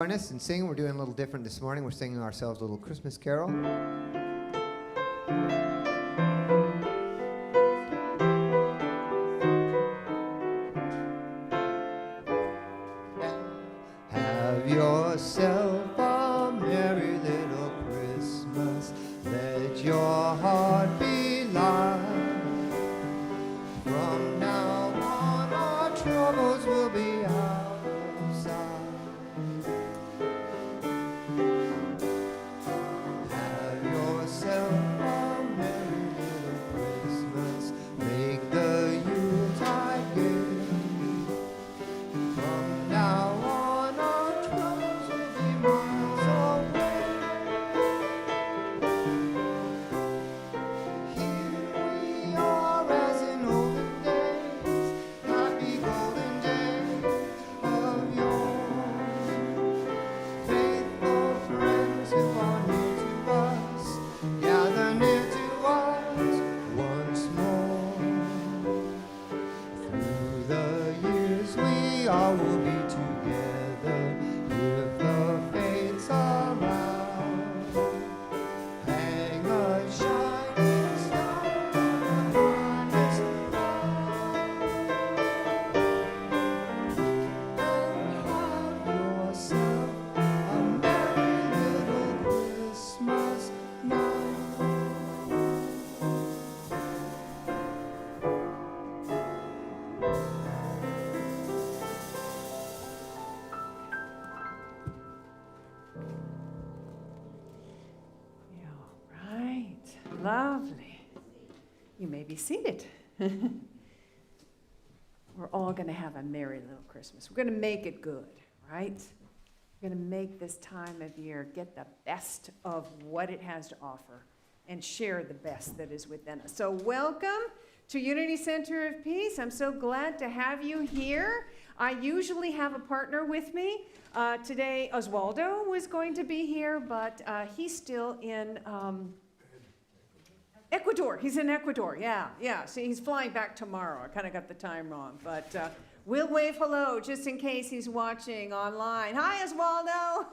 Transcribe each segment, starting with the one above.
Join us in singing. We're doing a little different this morning. We're singing ourselves a little Christmas carol. Have yourself a merry little Christmas. Let your heart be light. From now on, our troubles will be out of sight. Lovely. You may be seated. We're all going to have a merry little Christmas. We're going to make it good, right? We're going to make this time of year get the best of what it has to offer and share the best that is within us. So welcome to Unity Center of Peace. I'm so glad to have you here. I usually have a partner with me. Today, Oswaldo was going to be here, but he's still in Ecuador. He's in Ecuador. Yeah. See, he's flying back tomorrow. I kind of got the time wrong, but we'll wave hello just in case he's watching online. Hi, Oswaldo.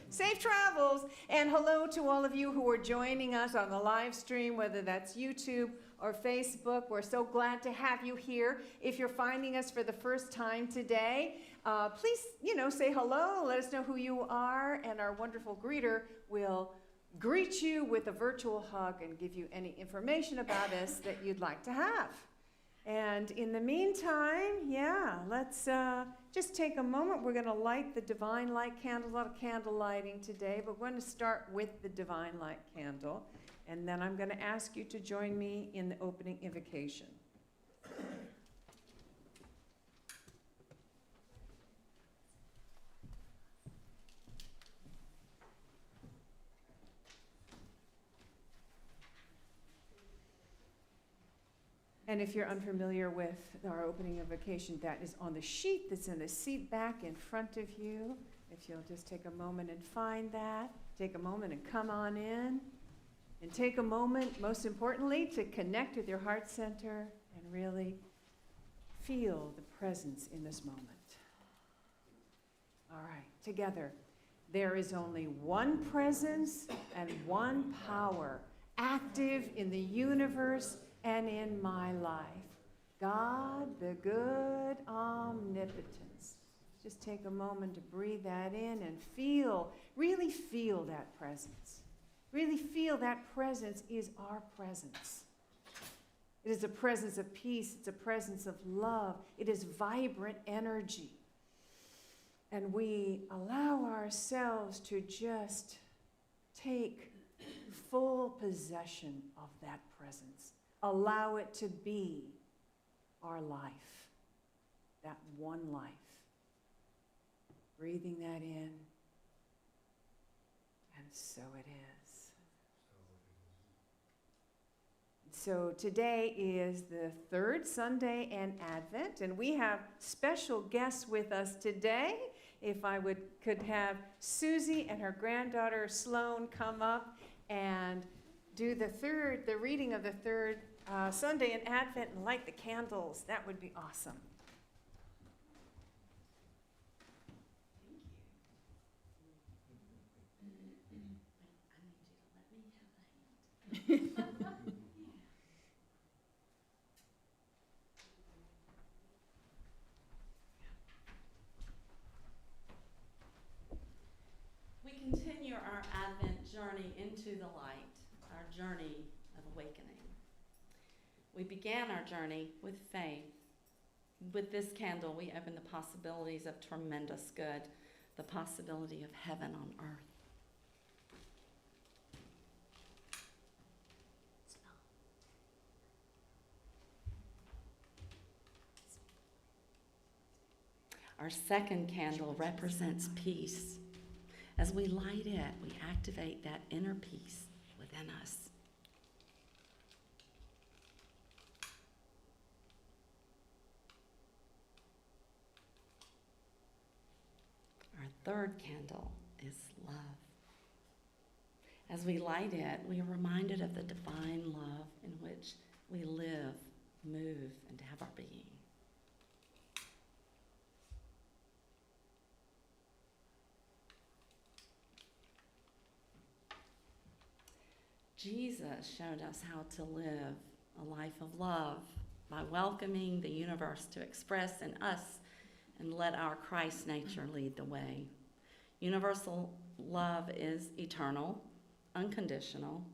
Safe travels. And hello to all of you who are joining us on the live stream, whether that's YouTube or Facebook. We're so glad to have you here. If you're finding us for the first time today, please, say hello. Let us know who you are, and our wonderful greeter will greet you with a virtual hug and give you any information about us that you'd like to have. And in the meantime, let's just take a moment. We're going to light the Divine Light candle. A lot of candle lighting today, but we're going to start with the Divine Light candle. And then I'm going to ask you to join me in the opening invocation. And if you're unfamiliar with our opening invocation, that is on the sheet that's in the seat back in front of you. If you'll just take a moment and find that, take a moment and come on in, and take a moment, most importantly, to connect with your heart center and really feel the presence in this moment. All right, together. There is only one presence and one power active in the universe and in my life. God, the good omnipotence. Just take a moment to breathe that in and really feel that presence. Really feel that presence is our presence. It is a presence of peace. It's a presence of love. It is vibrant energy. And we allow ourselves to just take full possession of that presence. Allow it to be our life, that one life. Breathing that in, and so it is. So today is the third Sunday in Advent, and we have special guests with us today. If I could have Susie and her granddaughter Sloan come up and do the reading of the third Sunday in Advent and light the candles. That would be awesome. We continue our Advent journey into the light, our journey of awakening. We began our journey with faith. With this candle, we open the possibilities of tremendous good, the possibility of heaven on earth. Our second candle represents peace. As we light it, we activate that inner peace within us. Our third candle is love. As we light it, we are reminded of the divine love in which we live, move, and have our being. Jesus showed us how to live a life of love by welcoming the universe to express in us and let our Christ nature lead the way. Universal love is eternal, unconditional,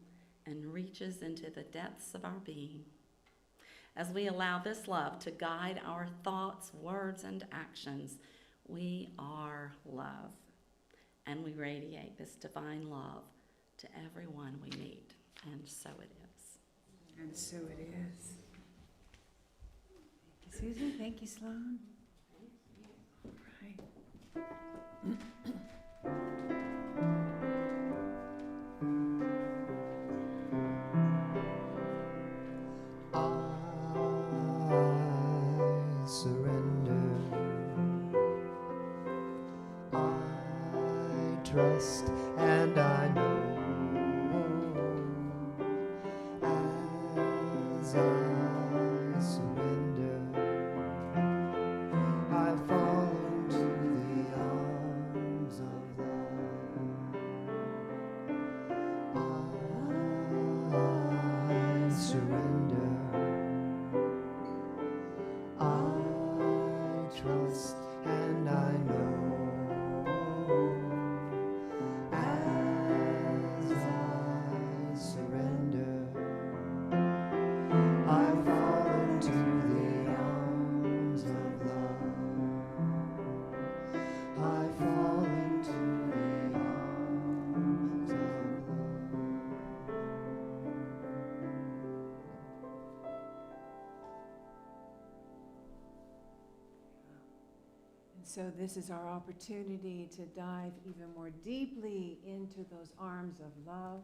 and reaches into the depths of our being. As we allow this love to guide our thoughts, words, and actions, we are love, and we radiate this divine love to everyone we meet, and so it is. And so it is. Thank you, Susan. Thank you, Sloan. Right. I surrender. I trust and I know. As I surrender, I fall into the arms of love. I surrender. I trust and I know. As I surrender, I fall into the arms of love. I fall into the arms of love. And so this is our opportunity to dive even more deeply into those arms of love.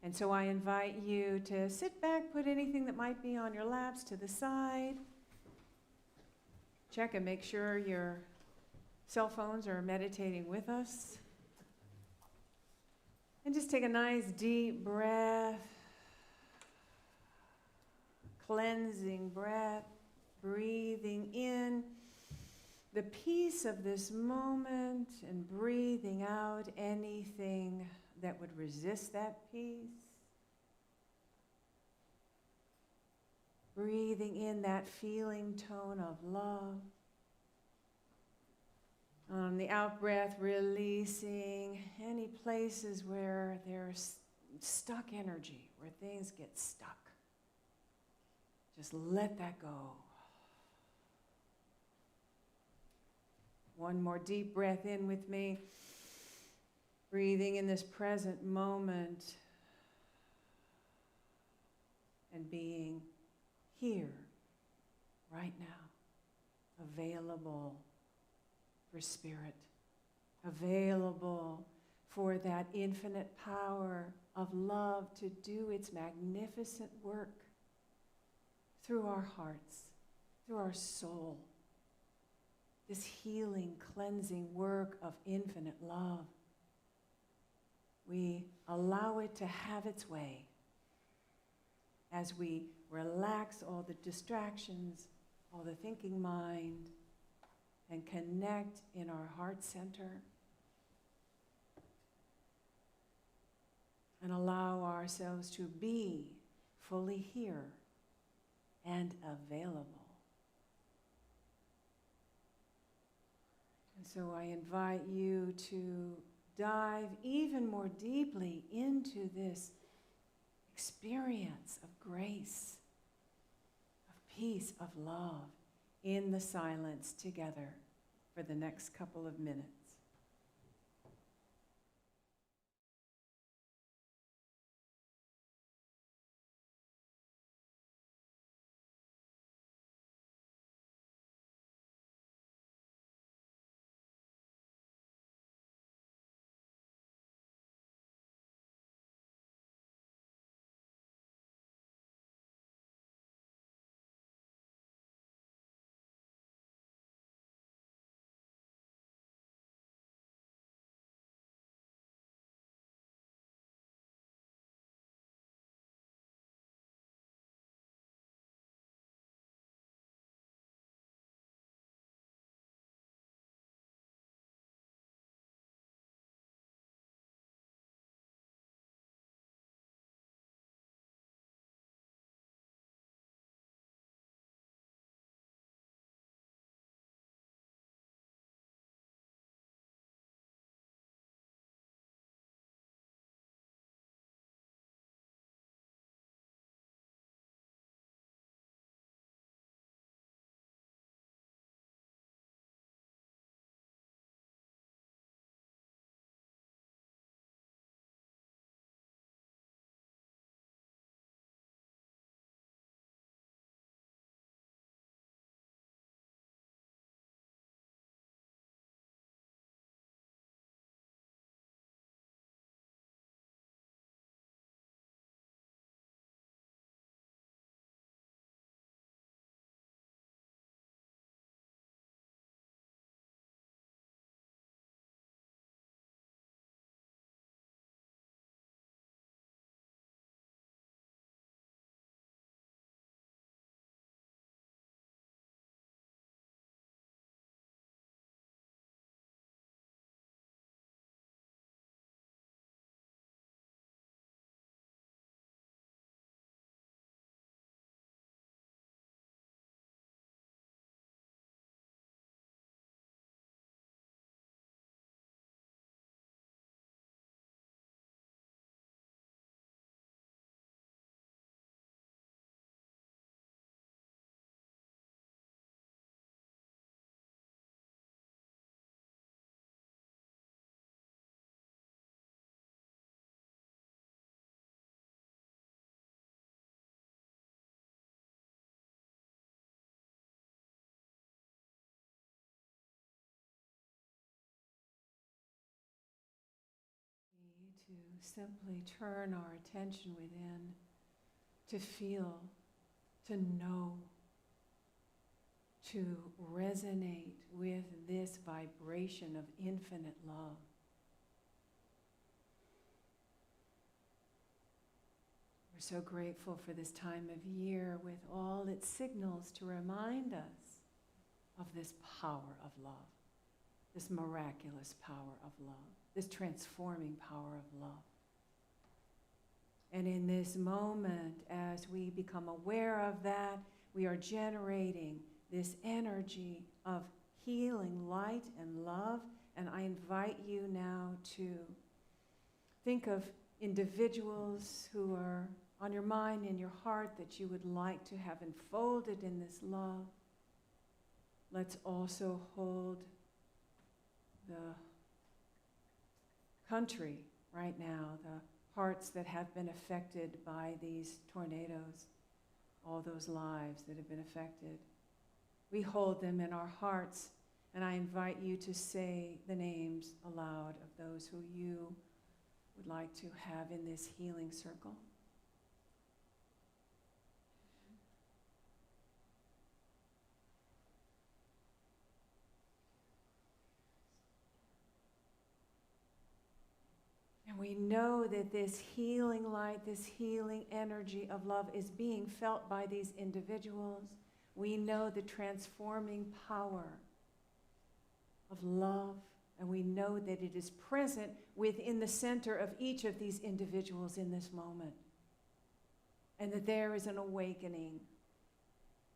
And so I invite you to sit back, put anything that might be on your laps to the side. Check and make sure your cell phones are meditating with us. And just take a nice deep breath, cleansing breath, breathing in the peace of this moment and breathing out anything that would resist that peace. Breathing in that feeling tone of love. On the out breath, releasing any places where there's stuck energy, where things get stuck. Just let that go. One more deep breath in with me. Breathing in this present moment and being here, right now, available for spirit, available for that infinite power of love to do its magnificent work through our hearts, through our soul. This healing, cleansing work of infinite love. We allow it to have its way as we relax all the distractions, all the thinking mind, and connect in our heart center. and allow ourselves to be fully here and available. And so I invite you to dive even more deeply into this experience of grace, of peace, of love in the silence together for the next couple of minutes. To simply turn our attention within, to feel, to know, to resonate with this vibration of infinite love. We're so grateful for this time of year with all its signals to remind us of this power of love, this miraculous power of love, this transforming power of love. And in this moment, as we become aware of that, we are generating this energy of healing light and love. And I invite you now to think of individuals who are on your mind and your heart that you would like to have enfolded in this love. Let's also hold the country right now, the hearts that have been affected by these tornadoes, all those lives that have been affected. We hold them in our hearts, and I invite you to say the names aloud of those who you would like to have in this healing circle. And we know that this healing light, this healing energy of love is being felt by these individuals. We know the transforming power of love And we know that it is present within the center of each of these individuals in this moment. And that there is an awakening,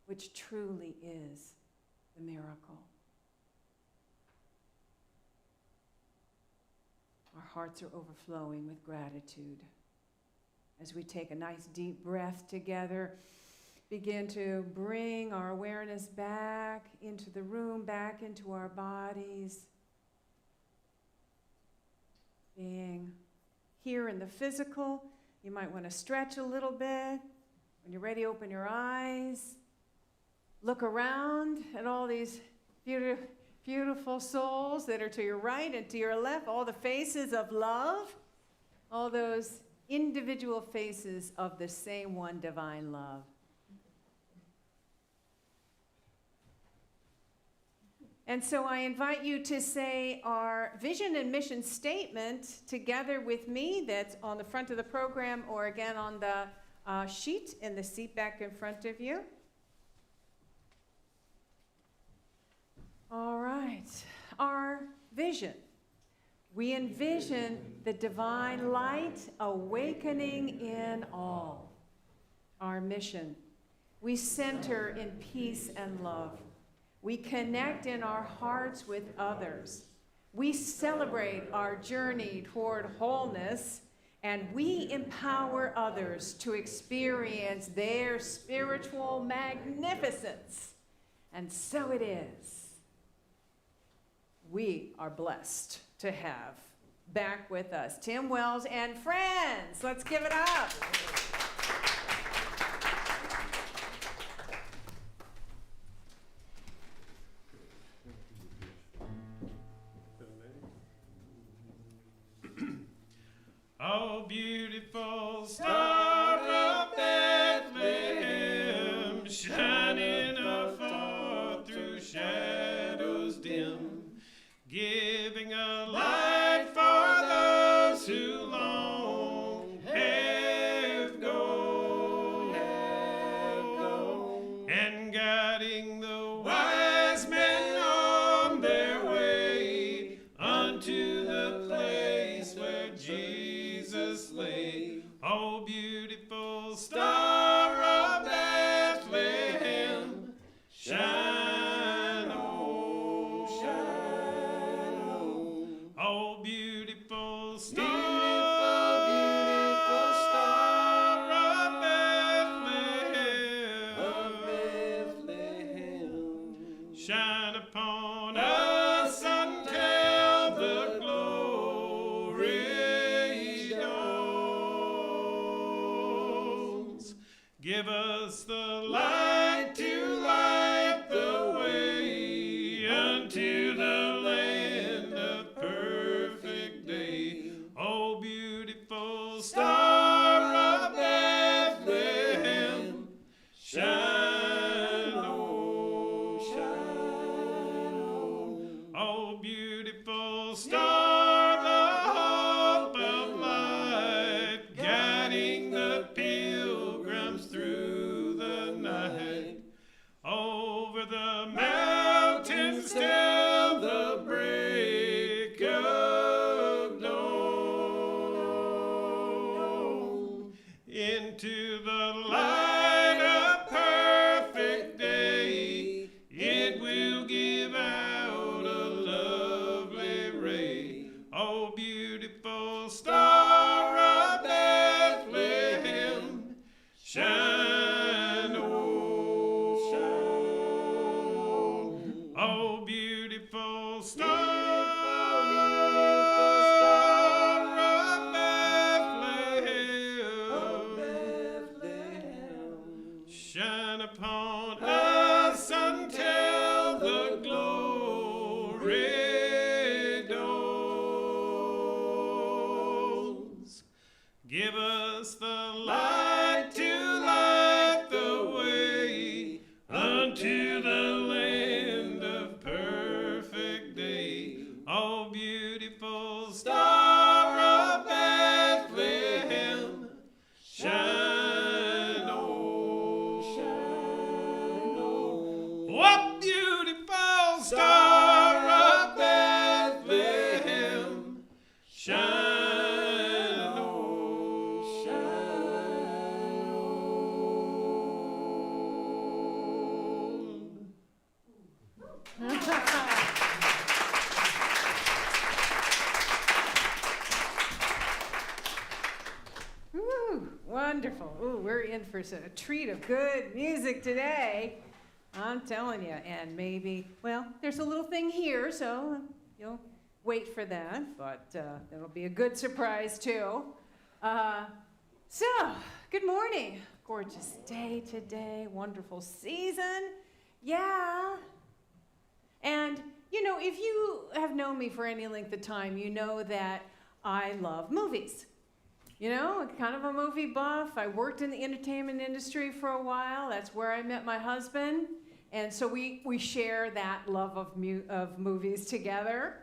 which truly is the miracle. Our hearts are overflowing with gratitude. As we take a nice deep breath together, begin to bring our awareness back into the room, back into our bodies. Being here in the physical, you might want to stretch a little bit. When you're ready, open your eyes. Look around at all these beautiful souls that are to your right and to your left, all the faces of love, all those individual faces of the same one divine love. And so I invite you to say our vision and mission statement together with me. That's on the front of the program or again on the sheet in the seat back in front of you. All right. Our vision. We envision the divine light awakening in all. Our mission. We center in peace and love. We connect in our hearts with others. We celebrate our journey toward wholeness, and we empower others to experience their spiritual magnificence. And so it is. We are blessed to have back with us Tim Wells and friends. Let's give it up. Oh, beautiful star of Bethlehem, shining afar through shadows dim, giving a light for those who long have gone, and guiding the wise men on their way unto the place where Jesus lay. Oh, beautiful star of Bethlehem, shine on, shine on. Oh, beautiful star, beautiful star of Bethlehem, shine upon us until the glory dawns. Give us the light to light the way unto the land of perfect day. Oh, beautiful star of Bethlehem, shine on, shine on. Oh, beautiful star, the hope of light, guiding the pilgrims through the night. Over the mountains till the break of dawn, into the light of perfect day, it will give out a lovely ray. Oh, beautiful star of Bethlehem, shine on, shine. Oh, beautiful star of Bethlehem, shine upon us until the glory dawns. Give us the light to light the way unto the land of perfect day. Oh, beautiful star of Bethlehem, shine on, shine on. What beautiful star of Bethlehem, shine on, shine on. Woo, wonderful. Ooh, we're in for a treat of good music today. I'm telling you. And maybe, well, there's a little thing here, so you'll wait for that. But it'll be a good surprise, too. So, good morning. Gorgeous day today. Wonderful season. Yeah. And, you know, if you have known me for any length of time, you know that I love movies. You know, kind of a movie buff. I worked in the entertainment industry for a while. That's where I met my husband. And so we share that love of movies together.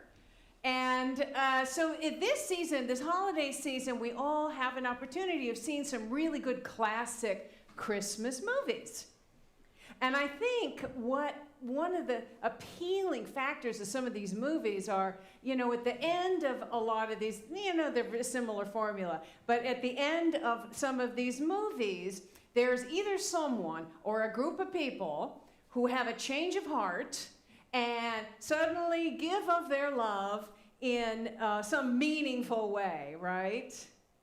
And so in this season, this holiday season, we all have an opportunity of seeing some really good classic Christmas movies. And I think one of the appealing factors of some of these movies are, you know, at the end of a lot of these, you know, they're a similar formula, but at the end of some of these movies, there's either someone or a group of people who have a change of heart and suddenly give of their love in some meaningful way, right?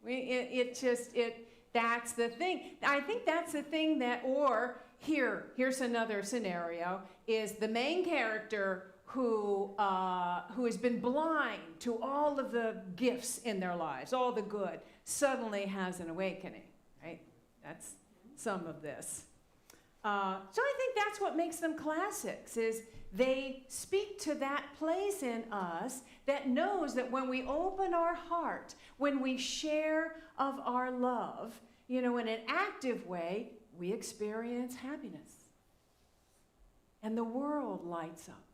That's the thing. I think that's the thing that, or here's another scenario, is the main character who has been blind to all of the gifts in their lives, all the good, suddenly has an awakening, right? That's some of this. So I think that's what makes them classics, is they speak to that place in us that knows that when we open our heart, when we share of our love, you know, in an active way, we experience happiness. And the world lights up.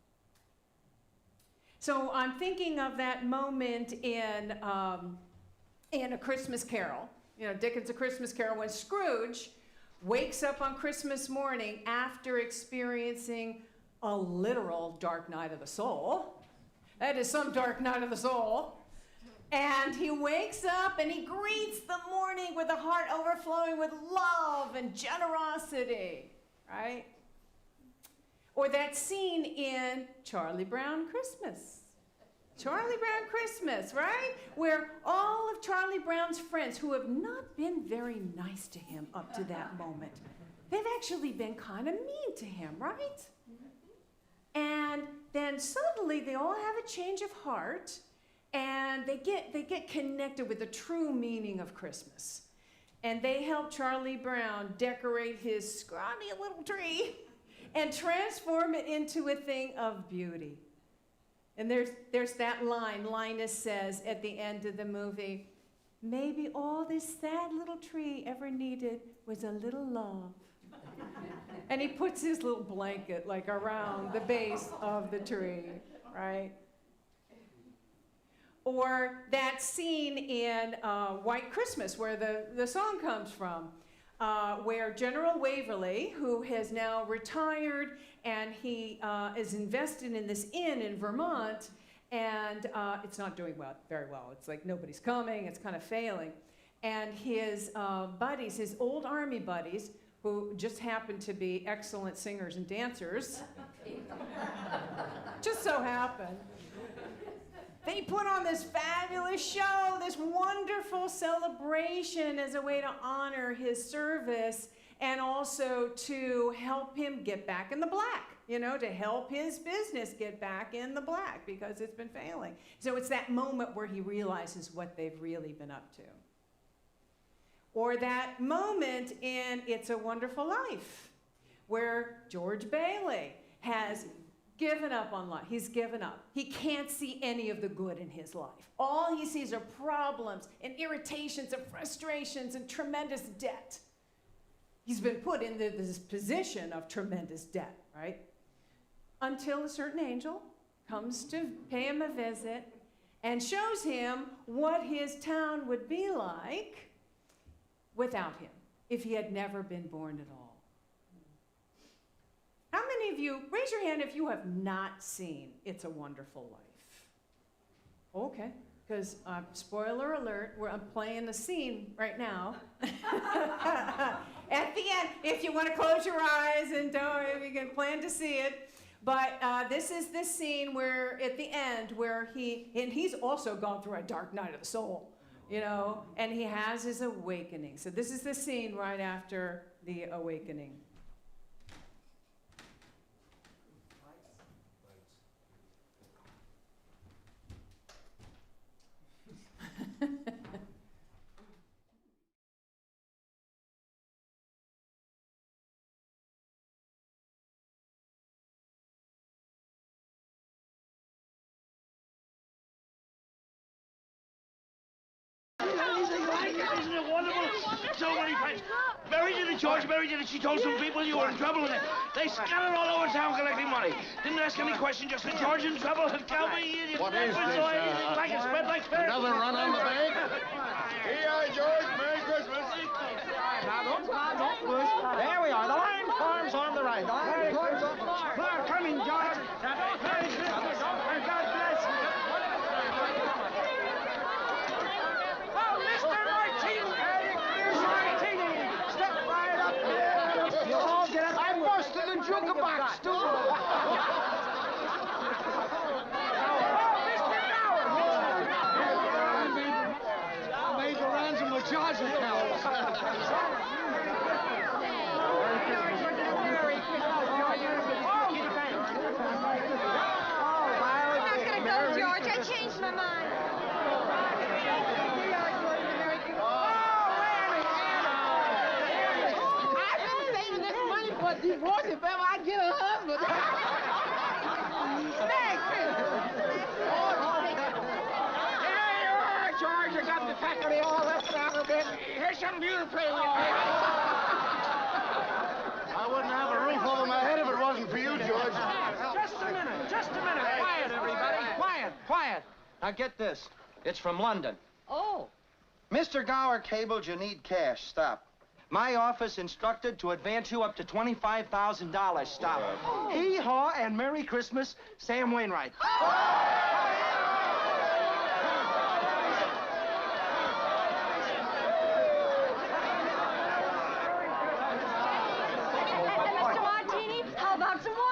So I'm thinking of that moment in A Christmas Carol, you know, Dickens' A Christmas Carol, when Scrooge wakes up on Christmas morning after experiencing a literal dark night of the soul. That is some dark night of the soul. And he wakes up and he greets the morning with a heart overflowing with love and generosity, right? Or that scene in Charlie Brown Christmas. Charlie Brown Christmas, right? Where all of Charlie Brown's friends who have not been very nice to him up to that moment, they've actually been kind of mean to him, right? And then suddenly they all have a change of heart, and they get connected with the true meaning of Christmas. And they help Charlie Brown decorate his scrawny little tree and transform it into a thing of beauty. And there's that line, Linus says at the end of the movie, maybe all this sad little tree ever needed was a little love. And he puts his little blanket like around the base of the tree, right? Or that scene in White Christmas where the song comes from, where General Waverly, who has now retired and he is invested in this inn in Vermont, and it's not doing very well. It's like nobody's coming, it's kind of failing. And his buddies, his old army buddies, who just happen to be excellent singers and dancers, just so happen, they put on this fabulous show, this wonderful celebration as a way to honor his service and also to help him get back in the black, you know, to help his business get back in the black because it's been failing. So it's that moment where he realizes what they've really been up to. Or that moment in It's a Wonderful Life where George Bailey has given up on life. He's given up. He can't see any of the good in his life. All he sees are problems and irritations and frustrations and tremendous debt. He's been put in this position of tremendous debt, right? Until a certain angel comes to pay him a visit and shows him what his town would be like without him, if he had never been born at all. How many of you, raise your hand if you have not seen It's a Wonderful Life? Okay, because spoiler alert, I'm playing the scene right now. At the end, if you want to close your eyes and don't, if you can plan to see it. But this is this scene where, at the end, where he's also gone through a dark night of the soul, you know, and he has his awakening. So this is the scene right after the awakening. Isn't it wonderful? So many friends. Mary did it, George. Mary did it. She told some people you were in trouble with it. They scattered all over town collecting money. Didn't ask any question, just said, George in trouble. Tell me, idiot. What is this, like a spread like fair. Another run on the bank? Here, George. Merry Christmas. Now, don't push. There we are. The line forms on the right. The line forms on the right. Now, come in, George. Merry Christmas. And God bless you. Oh, Mr. Martini. Here's Martini. Step right up here. You all get up. I busted the jukebox, too. Major Ransom will charge the George, I changed my mind. I've been saving this money for a divorce if ever I get a husband. Merry Christmas. There you are, George. You got the faculty all left out a bit. Here's some beer to play with, baby. I wouldn't have a roof over my head if it wasn't for you, George. Just a minute. Just a minute. Quiet, everybody. Quiet. Quiet. Now get this. It's from London. Oh. Mr. Gower cabled you need cash. Stop. My office instructed to advance you up to $25,000. Stop. Hee-haw and Merry Christmas, Sam Wainwright. Mr. Martini, how about some wine?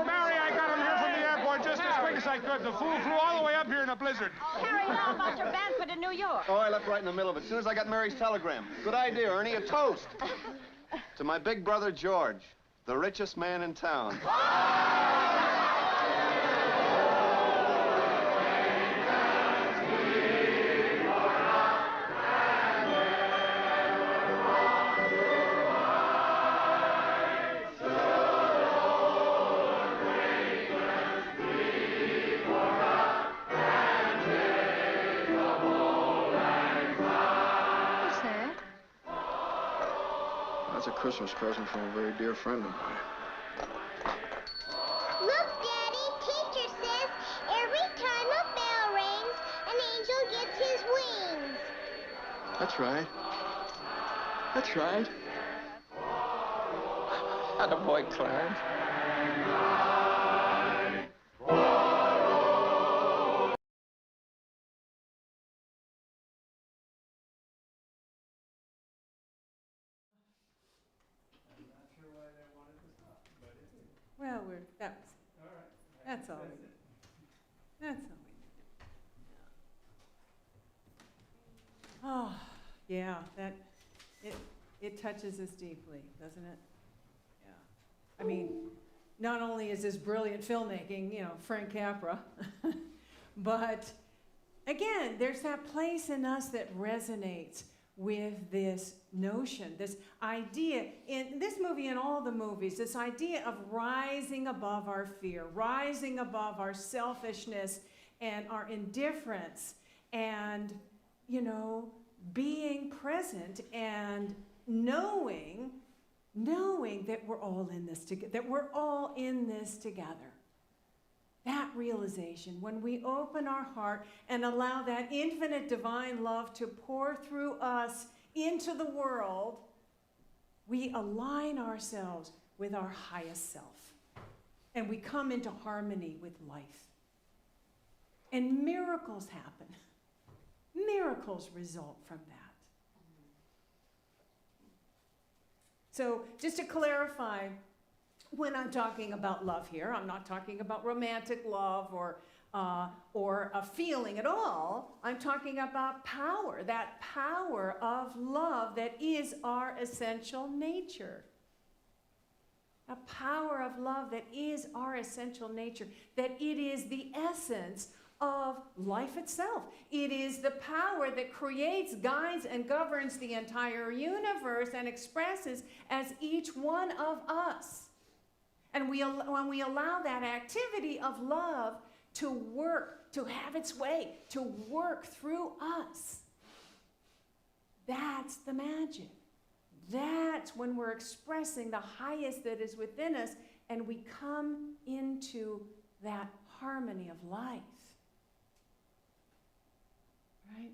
Mary, I got him here from the airport just as quick as I could. The fool flew all the way up here in a blizzard. Harry, how about your banquet in New York? Oh, I left right in the middle of it. As soon as I got Mary's telegram. Good idea, Ernie. A toast. To my big brother, George, the richest man in town. What's that? That's a Christmas present from a very dear friend of mine. Look, Daddy, teacher says every time a bell rings, an angel gets his wings. That's right. That's right. Attaboy, Clarence. Well, that's all. That's all we need. Oh, yeah, it touches us deeply, doesn't it? Yeah. not only is this brilliant filmmaking, Frank Capra, but again, there's that place in us that resonates with this notion, this idea, in this movie and all the movies, this idea of rising above our fear, rising above our selfishness and our indifference, and, being present and knowing that we're all in this together. That realization, when we open our heart and allow that infinite divine love to pour through us into the world, we align ourselves with our highest self. And we come into harmony with life. And miracles happen. Miracles result from that. So just to clarify, when I'm talking about love here, I'm not talking about romantic love or a feeling at all. I'm talking about power, that power of love that is our essential nature. A power of love that is our essential nature, that it is the essence of life itself. It is the power that creates, guides, and governs the entire universe and expresses as each one of us. And when we allow that activity of love to work, to have its way, to work through us, that's the magic. That's when we're expressing the highest that is within us, and we come into that harmony of life. Right?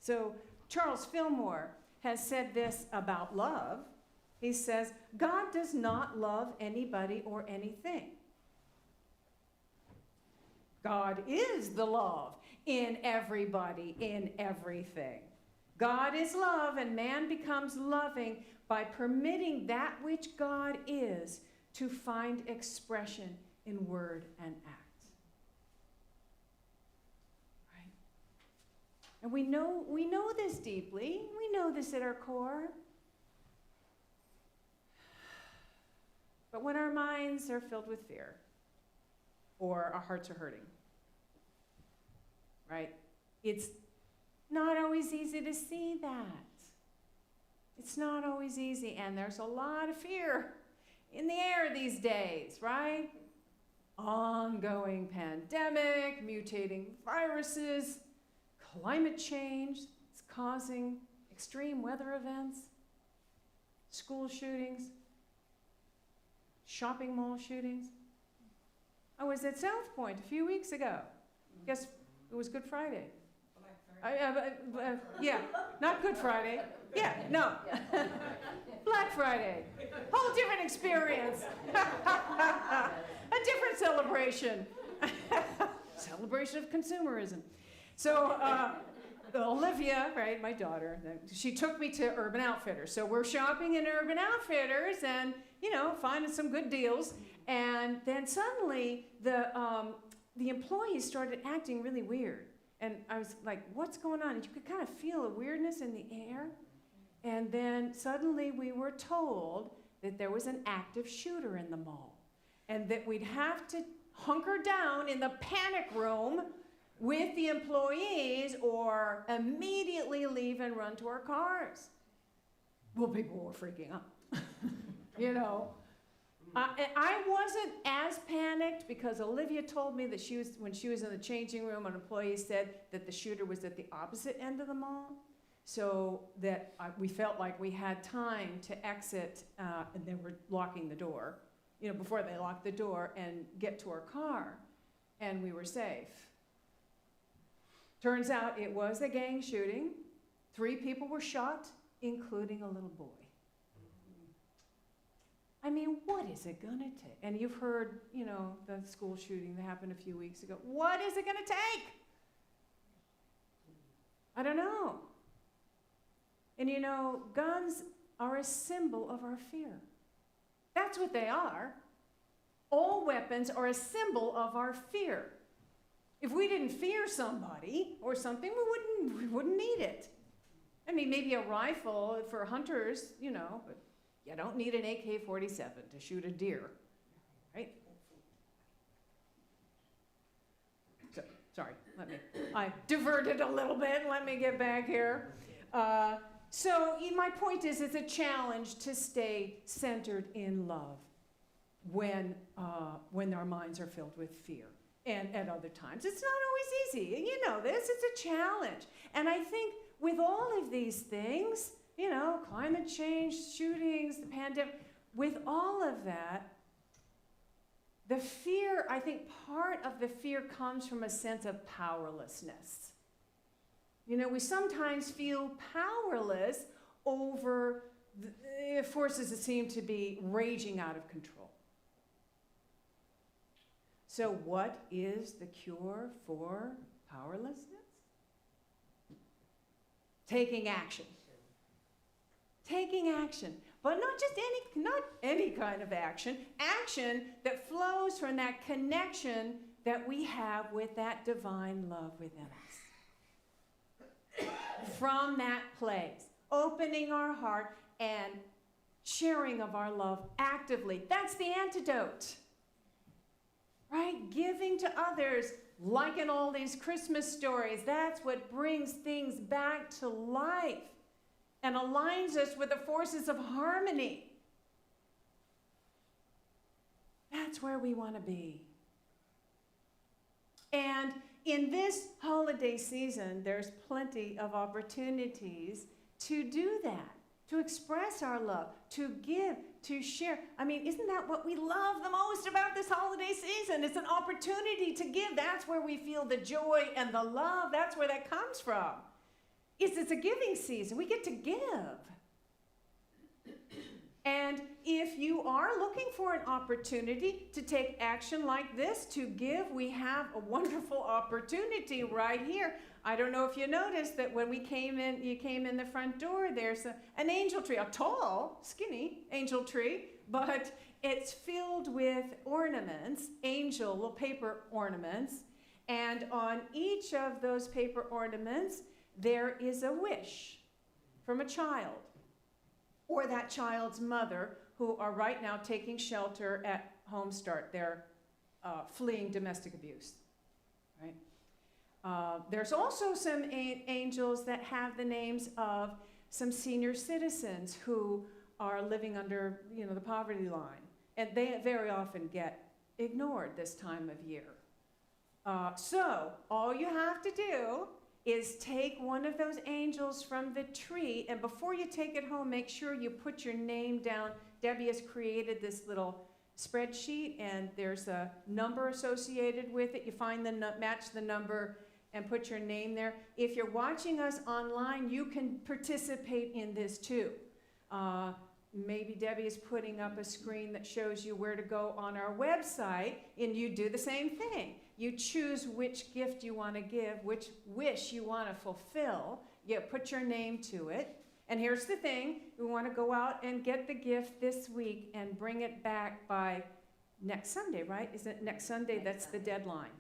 So Charles Fillmore has said this about love. He says, God does not love anybody or anything. God is the love in everybody, in everything. God is love, and man becomes loving by permitting that which God is to find expression in word and act. Right? And we know this deeply. We know this at our core. But when our minds are filled with fear, or our hearts are hurting, right? It's not always easy to see that. It's not always easy, and there's a lot of fear in the air these days, right? Ongoing pandemic, mutating viruses, climate change is causing extreme weather events, school shootings, shopping mall shootings. I was at South Point a few weeks ago. Guess it was Good Friday. Yeah, not Good Friday. Yeah, no. Black Friday. Whole different experience. A different celebration. Celebration of consumerism. So Olivia, right, my daughter, she took me to Urban Outfitters. So we're shopping in Urban Outfitters and, finding some good deals. And then suddenly the employees started acting really weird. And I was like, what's going on? And you could kind of feel a weirdness in the air. And then suddenly we were told that there was an active shooter in the mall. And that we'd have to hunker down in the panic room with the employees or immediately leave and run to our cars. Well, people were freaking out. I wasn't as panicked because Olivia told me that when she was in the changing room, an employee said that the shooter was at the opposite end of the mall, so that we felt like we had time to exit, and then we're locking the door, before they locked the door, and get to our car, and we were safe. Turns out it was a gang shooting. 3 people were shot, including a little boy. I mean, what is it gonna take? And you've heard, the school shooting that happened a few weeks ago. What is it gonna take? I don't know. And guns are a symbol of our fear. That's what they are. All weapons are a symbol of our fear. If we didn't fear somebody or something, we wouldn't need it. I mean, maybe a rifle for hunters, but you don't need an AK-47 to shoot a deer. right? Sorry, I diverted a little bit. Let me get back here. So my point is, it's a challenge to stay centered in love when our minds are filled with fear. And at other times, it's not always easy. And you know this, it's a challenge. And I think with all of these things, climate change, shootings, the pandemic, with all of that, the fear, I think part of the fear comes from a sense of powerlessness. We sometimes feel powerless over the forces that seem to be raging out of control. So what is the cure for powerlessness? Taking action. Taking action. But not any kind of action. Action that flows from that connection that we have with that divine love within us. From that place, opening our heart and sharing of our love actively. That's the antidote. Right? Giving to others, like in all these Christmas stories, that's what brings things back to life and aligns us with the forces of harmony. That's where we want to be. And in this holiday season, there's plenty of opportunities to do that, to express our love, to give, to share. I mean, isn't that what we love the most about this holiday season? It's an opportunity to give. That's where we feel the joy and the love. That's where that comes from. It's a giving season. We get to give. And if you are looking for an opportunity to take action like this, to give, we have a wonderful opportunity right here. I don't know if you noticed that when you came in the front door, there's an angel tree, a tall, skinny angel tree, but it's filled with ornaments, little paper ornaments, and on each of those paper ornaments, there is a wish from a child or that child's mother, who are right now taking shelter at Home Start. They're fleeing domestic abuse, right? There's also some angels that have the names of some senior citizens who are living under, the poverty line, and they very often get ignored this time of year. So all you have to do is take one of those angels from the tree, and before you take it home, make sure you put your name down. Debbie has created this little spreadsheet, and there's a number associated with it. You find match the number and put your name there. If you're watching us online, you can participate in this too. Maybe Debbie is putting up a screen that shows you where to go on our website, and you do the same thing. You choose which gift you want to give, which wish you want to fulfill. You put your name to it. And here's the thing. We want to go out and get the gift this week and bring it back by next Sunday, right? Is it next Sunday? That's the deadline.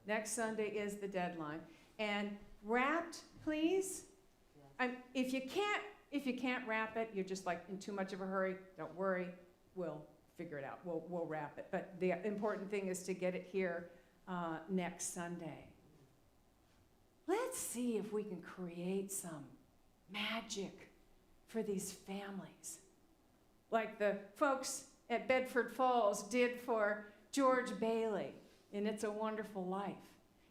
Next Sunday is the deadline. And wrapped, please. If you can't wrap it, you're just like in too much of a hurry, don't worry. We'll figure it out. We'll wrap it. But the important thing is to get it here next Sunday. Let's see if we can create some magic for these families, like the folks at Bedford Falls did for George Bailey in It's a Wonderful Life.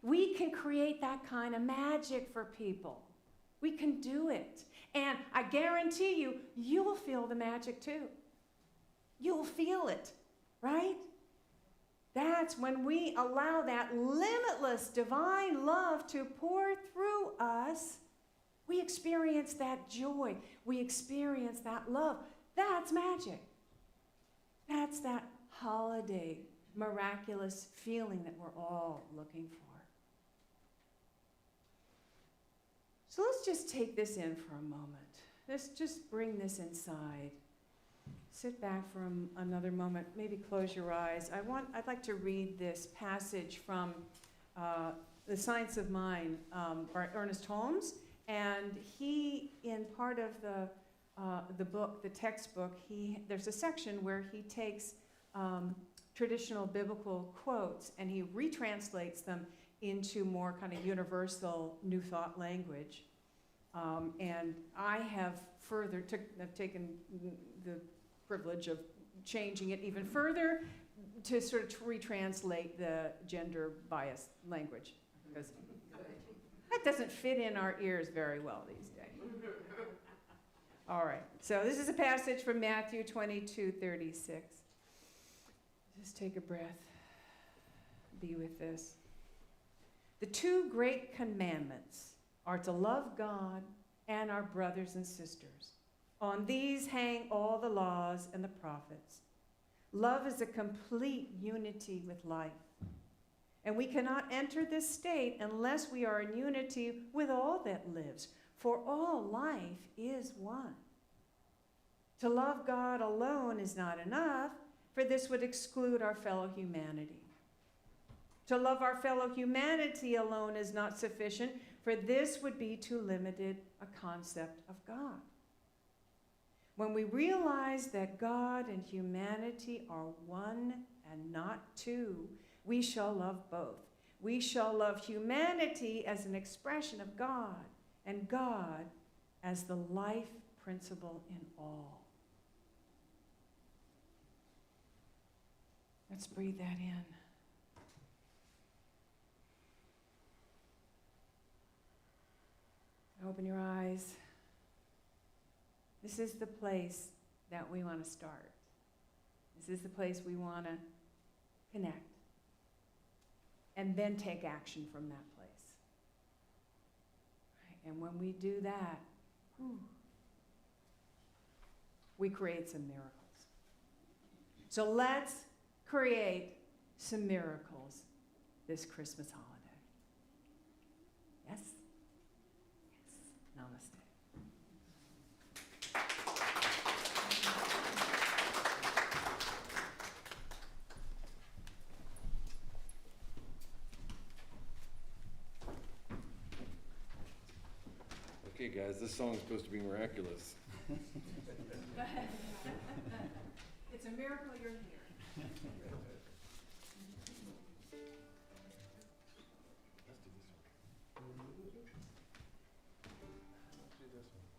We can create that kind of magic for people. We can do it. And I guarantee you, you'll feel the magic too. You'll feel it, right? That's when we allow that limitless divine love to pour through us. We experience that joy. We experience that love. That's magic. That's that holiday, miraculous feeling that we're all looking for. So let's just take this in for a moment. Let's just bring this inside. Sit back for another moment. Maybe close your eyes. I'd like to read this passage from The Science of Mind by Ernest Holmes. And he, in part of the book, the textbook, there's a section where he takes traditional biblical quotes and he retranslates them into more kind of universal New Thought language. And I have I've taken the privilege of changing it even further to sort of retranslate the gender bias language, because that doesn't fit in our ears very well these days. All right, so this is a passage from Matthew 22:36. Just take a breath. Be with this. The two great commandments are to love God and our brothers and sisters. On these hang all the laws and the prophets. Love is a complete unity with life. And we cannot enter this state unless we are in unity with all that lives, for all life is one. To love God alone is not enough, for this would exclude our fellow humanity. To love our fellow humanity alone is not sufficient, for this would be too limited a concept of God. When we realize that God and humanity are one and not two, we shall love both. We shall love humanity as an expression of God, and God as the life principle in all. Let's breathe that in. Open your eyes. This is the place that we want to start. This is the place we want to connect. And then take action from that place. Right? And when we do that, we create some miracles. So let's create some miracles this Christmas holiday. Yes? Yes. Namaste. Okay, guys, this song's supposed to be miraculous. It's a miracle you're here. Let's do this one. Let's do this one.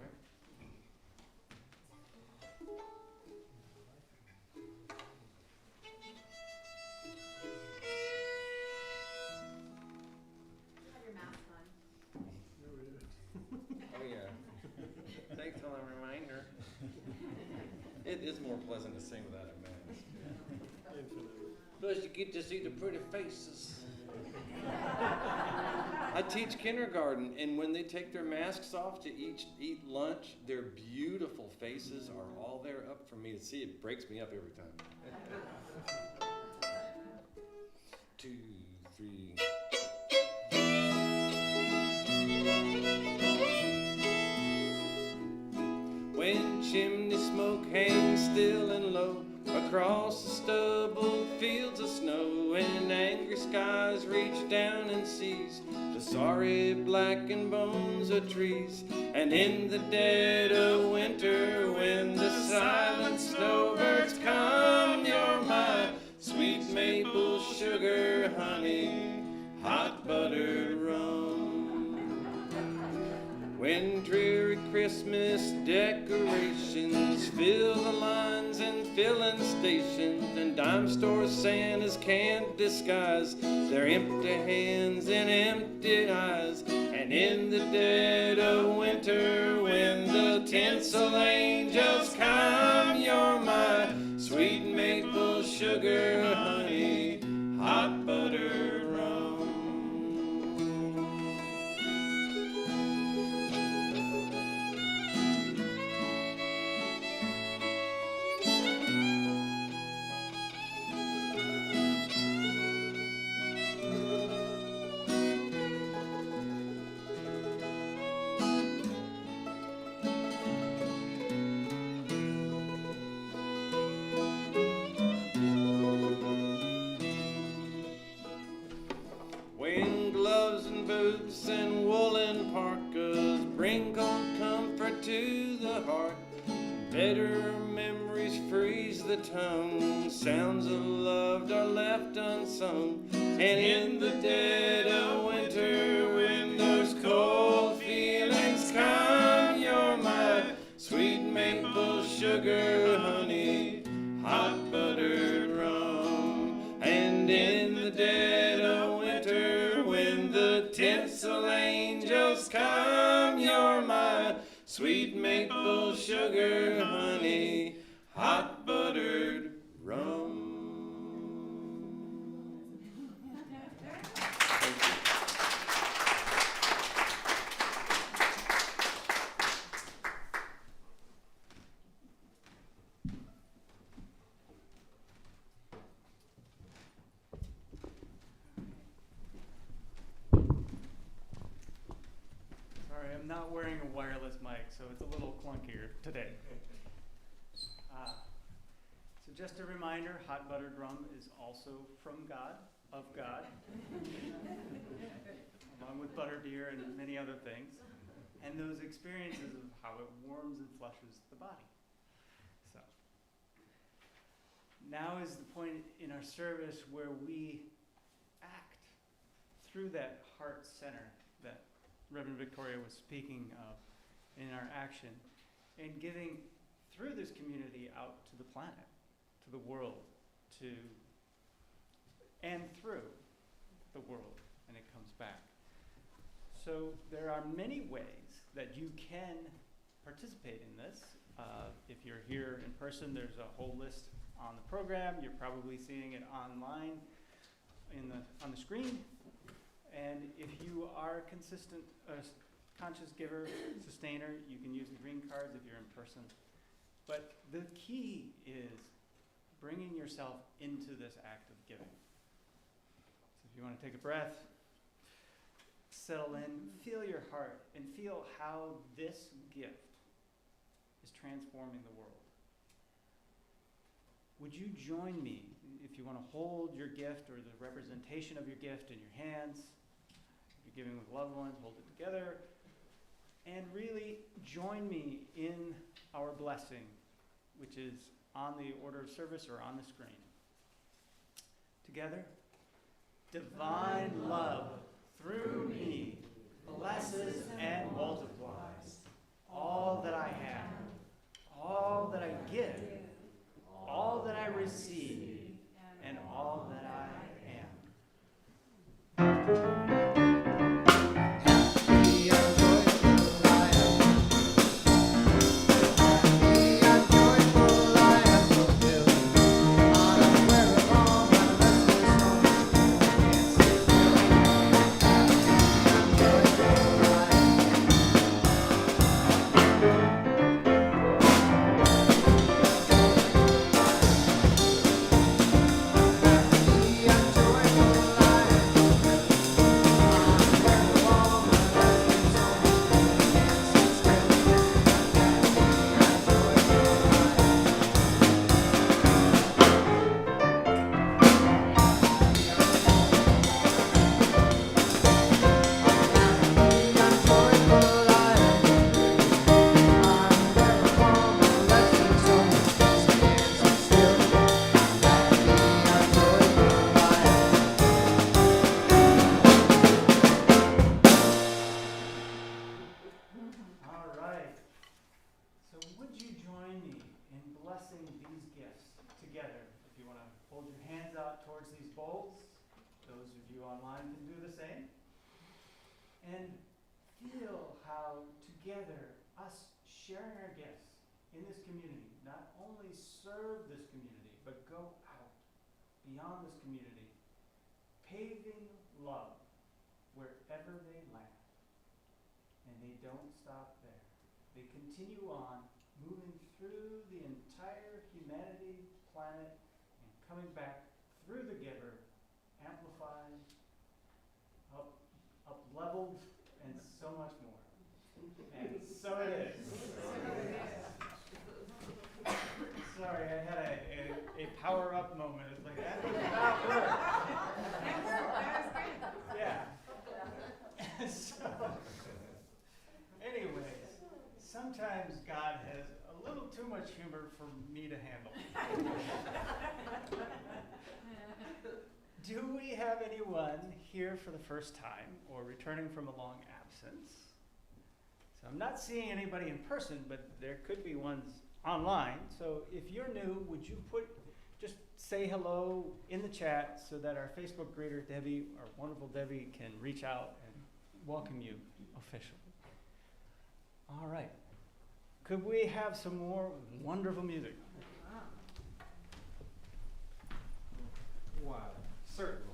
Right? Oh, yeah. Thanks for the reminder. It is more pleasant to sing without a mask. Plus, you get to see the pretty faces. I teach kindergarten, and when they take their masks off to eat lunch, their beautiful faces are all there up for me to see. It breaks me up every time. 2, 3. When chimney smoke hangs still and low across the stubbled fields of snow, and angry skies reach down and seize the sorry blackened bones of trees, and in the dead of winter, when the silent snowbirds come, you're my sweet maple sugar honey, hot buttered rum. When dreary Christmas decorations fill the lines and filling stations, and dime store Santas can't disguise their empty hands and empty eyes, and in the dead of winter, when the tinsel angels come, you're my sweet maple sugar honey, hot butter rum. the tongue. Sounds of love are left unsung. And in the dead of winter, when those cold feelings come, you're my sweet maple sugar honey, hot buttered rum. And in the dead of winter, when the tinsel angels come, you're my sweet maple sugar honey, hot buttered rum. Sorry, I'm not wearing a wireless mic, so it's a little clunkier today. So just a reminder, hot buttered rum is also from God, of God, along with butterbeer and many other things, and those experiences of how it warms and flushes the body. So now is the point in our service where we act through that heart center that Reverend Victoria was speaking of in our action, and giving through this community out to the planet, to the world, and through the world, and it comes back. So there are many ways that you can participate in this. If you're here in person, there's a whole list on the program. You're probably seeing it online on the screen. And if you are a conscious giver, sustainer, you can use the green cards if you're in person. But the key is bringing yourself into this act of giving. So if you want to take a breath, settle in, feel your heart, and feel how this gift is transforming the world. Would you join me if you want to hold your gift or the representation of your gift in your hands? If you're giving with loved ones, hold it together. And really join me in our blessing, which is on the order of service or on the screen. Together, divine love through me blesses and multiplies all that I have, all that I give, all that I receive, and all that I am. And feel how together, us sharing our gifts in this community, not only serve this community, but go out beyond this community, paving love wherever they land. And they don't stop there. They continue on, moving through the entire humanity, planet, and coming back through the giver, amplified, up-leveled, and so much more. And so it is. Sorry, I had a power-up moment. It's like, that did not work. That worked. That was good. Yeah. So, anyways, sometimes God has a little too much humor for me to handle. anyone here for the first time or returning from a long absence. So I'm not seeing anybody in person, but there could be ones online. So if you're new, would you just say hello in the chat so that our Facebook greeter, Debbie, our wonderful Debbie, can reach out and welcome you officially. All right. Could we have some more wonderful music? Wow, certainly.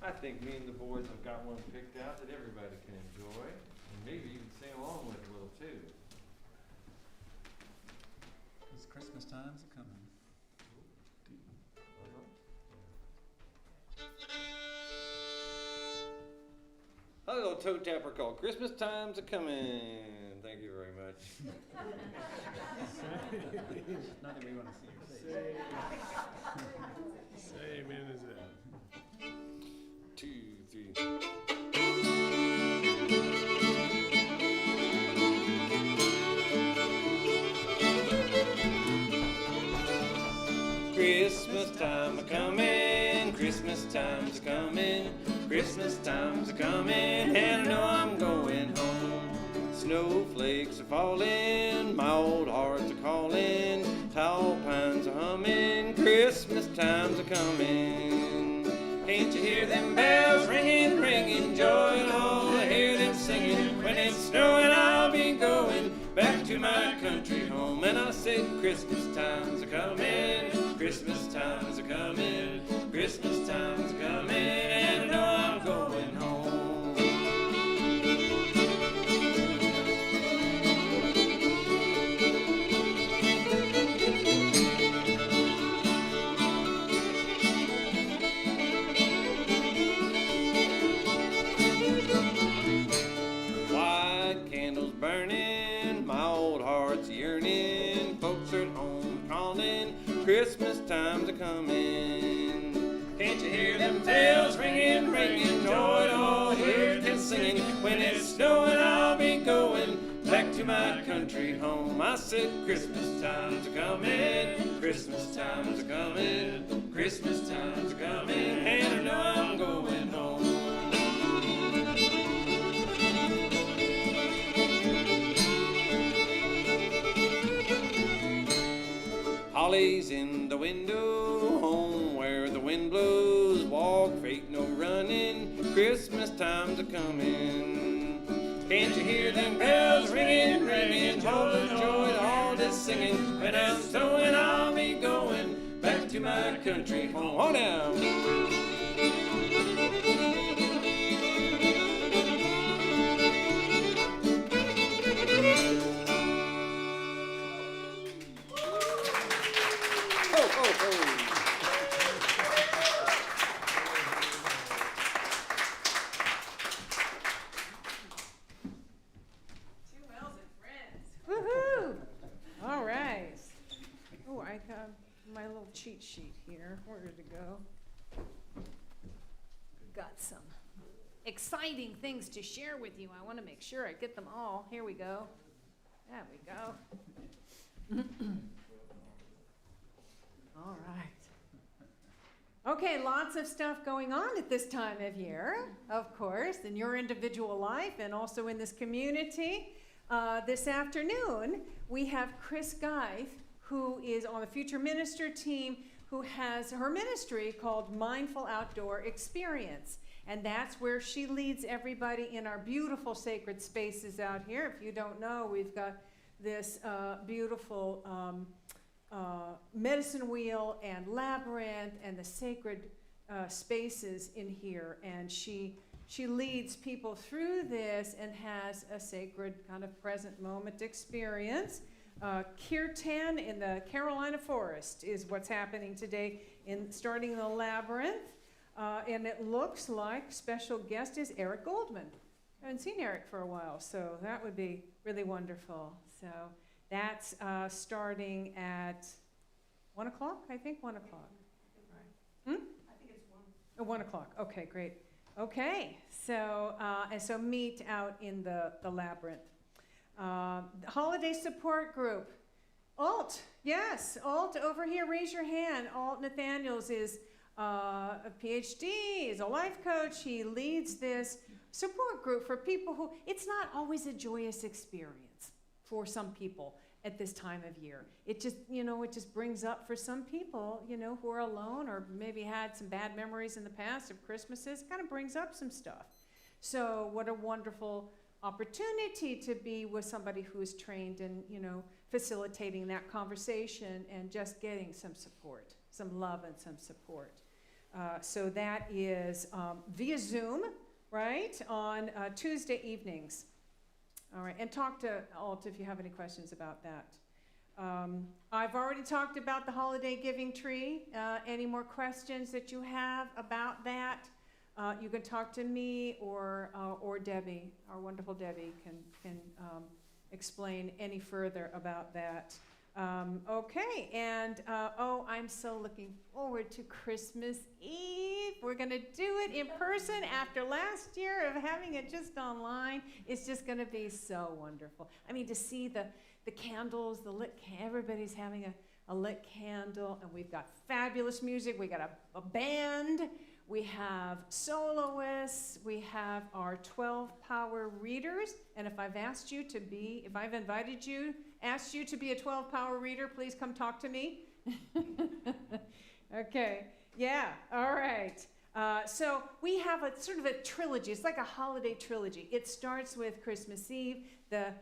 I think me and the boys have got one picked out that everybody can enjoy, and maybe even sing along with a little too. These Christmas times are coming. A little toe tapper called Christmas Times Are Coming. Thank you very much. Not that we want to see your face. Say amen is it. 2, 3. Christmas time a coming, Christmas time's a coming, Christmas time's a coming, and I know I'm going home. Snowflakes are falling, my old heart's a calling, tall pines are humming, Christmas time's a coming. Can't you hear them bells ringing, ringing joy and all? I hear them singing. When it's snowing, I'll be going back to my country home. And I said, Christmas time's a coming, Christmas time's a coming, Christmas time's a coming, and I know I'm going home. Burning, my old heart's yearning, folks are at home calling, Christmas time's a coming. Can't you hear them bells ringing, ringing, joy to all, hear them singing. When it's snowing, I'll be going back to my country home. I said, Christmas time's a coming, Christmas time's a coming, Christmas time's a coming, and I know I'm going home. Holly's in the window, home where the wind blows, walk, fate, no running, Christmas time's a coming. Can't you hear them bells ringing, ringing, joy, joy, all this singing. When I'm snowing, I'll be going back to my country home. Hold down. My little cheat sheet here. Where did it go? Got some exciting things to share with you. I want to make sure I get them all. Here we go. There we go. All right. Okay, lots of stuff going on at this time of year, of course, in your individual life and also in this community. This afternoon, we have Chris Geif, who is on the Future Minister team, who has her ministry called Mindful Outdoor Experience. And that's where she leads everybody in our beautiful sacred spaces out here. If you don't know, we've got this beautiful medicine wheel and labyrinth and the sacred spaces in here. And she leads people through this and has a sacred kind of present moment experience. Kirtan in the Carolina Forest is what's happening today, starting in the labyrinth. And it looks like special guest is Eric Goldman. I haven't seen Eric for a while, so that would be really wonderful. So that's starting at 1 o'clock, I think, 1 o'clock. I think it's 1. Oh, 1 o'clock. Okay, great. Okay, so and so meet out in the labyrinth. Holiday support group. Alt, yes, Alt over here, raise your hand. Alt Nathaniels is a PhD, is a life coach. He leads this support group for people who, it's not always a joyous experience for some people at this time of year. It just, it just brings up for some people, who are alone or maybe had some bad memories in the past of Christmases, kind of brings up some stuff. So what a wonderful opportunity to be with somebody who is trained in, facilitating that conversation and just getting some support, some love and some support. So that is via Zoom, right, on Tuesday evenings. All right, and talk to Alt if you have any questions about that. I've already talked about the holiday giving tree. Any more questions that you have about that? You can talk to me or Debbie, our wonderful Debbie, can explain any further about that. Okay, and I'm so looking forward to Christmas Eve. We're going to do it in person after last year of having it just online. It's just going to be so wonderful. I mean, to see the candles, the lit, everybody's having a lit candle, and we've got fabulous music. We got a band. We have soloists, we have our 12 power readers, and if I've asked you to be, if I've invited you, asked you to be a 12 power reader, please come talk to me. Okay, yeah, all right. So we have a sort of a trilogy, it's like a holiday trilogy. It starts with Christmas Eve. The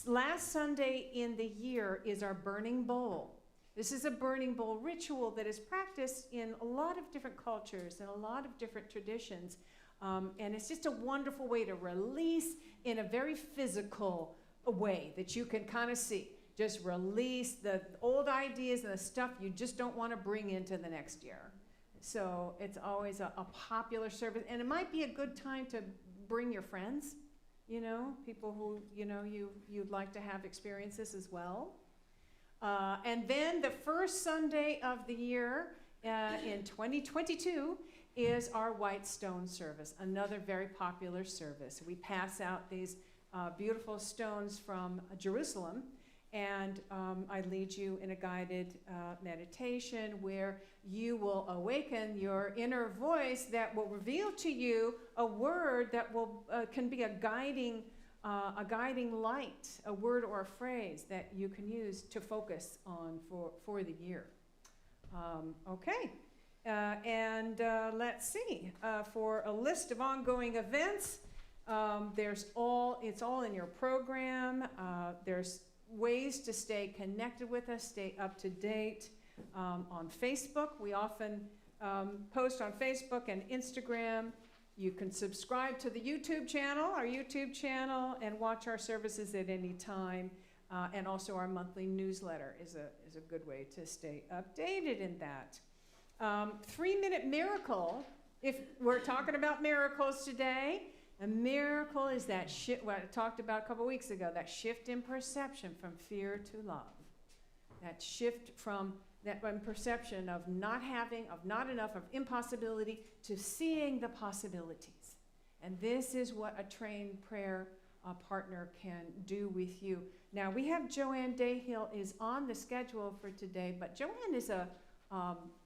last Sunday in the year is our burning bowl. This is a burning bowl ritual that is practiced in a lot of different cultures and a lot of different traditions. And it's just a wonderful way to release in a very physical way that you can kind of see. Just release the old ideas and the stuff you just don't want to bring into the next year. So it's always a popular service. And it might be a good time to bring your friends, people who, you'd like to have experiences as well. And then the first Sunday of the year in 2022 is our White Stone service, another very popular service. We pass out these beautiful stones from Jerusalem, and I lead you in a guided meditation where you will awaken your inner voice that will reveal to you a word that will can be a guiding light, a word or a phrase that you can use to focus on for the year. Okay, and let's see. For a list of ongoing events, it's all in your program. There's ways to stay connected with us, stay up to date on Facebook. We often post on Facebook and Instagram. You can subscribe to the YouTube channel, our YouTube channel, and watch our services at any time. And also our monthly newsletter is a good way to stay updated in that. 3-minute miracle, if we're talking about miracles today, a miracle is that shift, what I talked about a couple weeks ago, that shift in perception from fear to love. That shift from that perception of not having, of not enough, of impossibility, to seeing the possibilities. And this is what a trained prayer partner can do with you. Now, we have Joanne Dayhill is on the schedule for today, but Joanne is a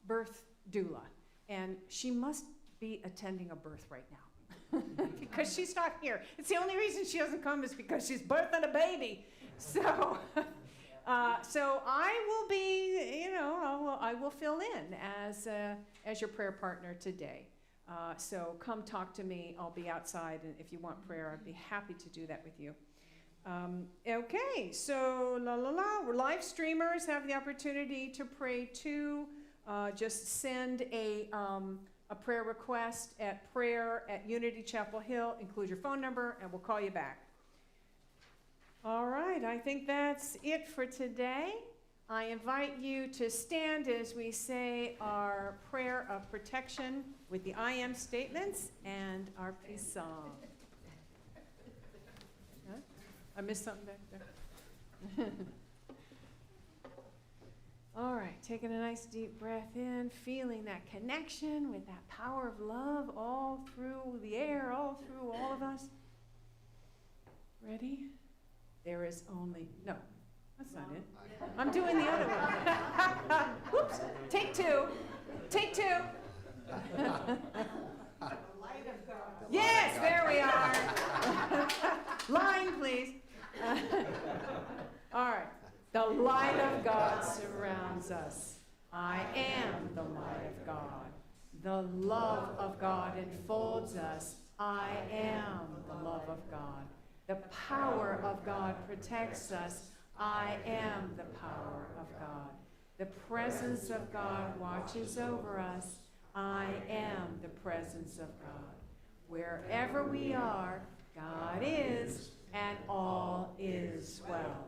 birth doula, and she must be attending a birth right now because she's not here. It's the only reason she doesn't come is because she's birthing a baby. So... So I will be, I will fill in as your prayer partner today. So come talk to me. I'll be outside, and if you want prayer, I'd be happy to do that with you. Okay, so live streamers have the opportunity to pray too. Just send a prayer request at prayer@Unity Chapel Hill. Include your phone number, and we'll call you back. All right, I think that's it for today. I invite you to stand as we say our prayer of protection with the I am statements and our peace song. Huh? I missed something back there. All right, taking a nice deep breath in, feeling that connection with that power of love all through the air, all through all of us. Ready? There is only, no, that's not it. I'm doing the other one. Whoops. Take two. Take two. Yes, there we are. Line, please. All right. The light of God surrounds us. I am the light of God. The love of God enfolds us. I am the love of God. The power of God protects us. I am the power of God. The presence of God watches over us. I am the presence of God. Wherever we are, God is, and all is well.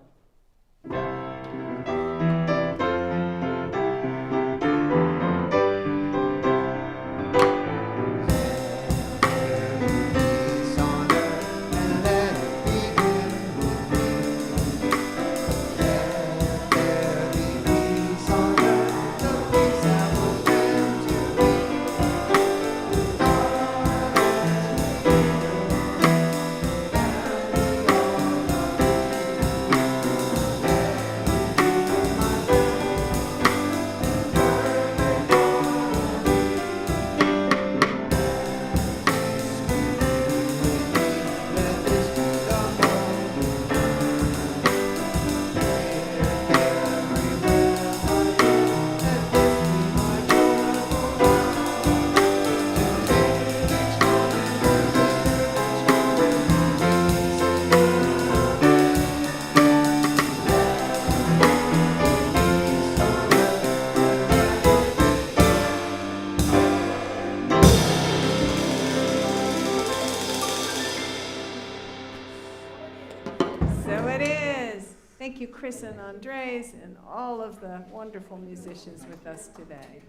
So it is. Thank you, Chris and Andres, and all of the wonderful musicians with us today.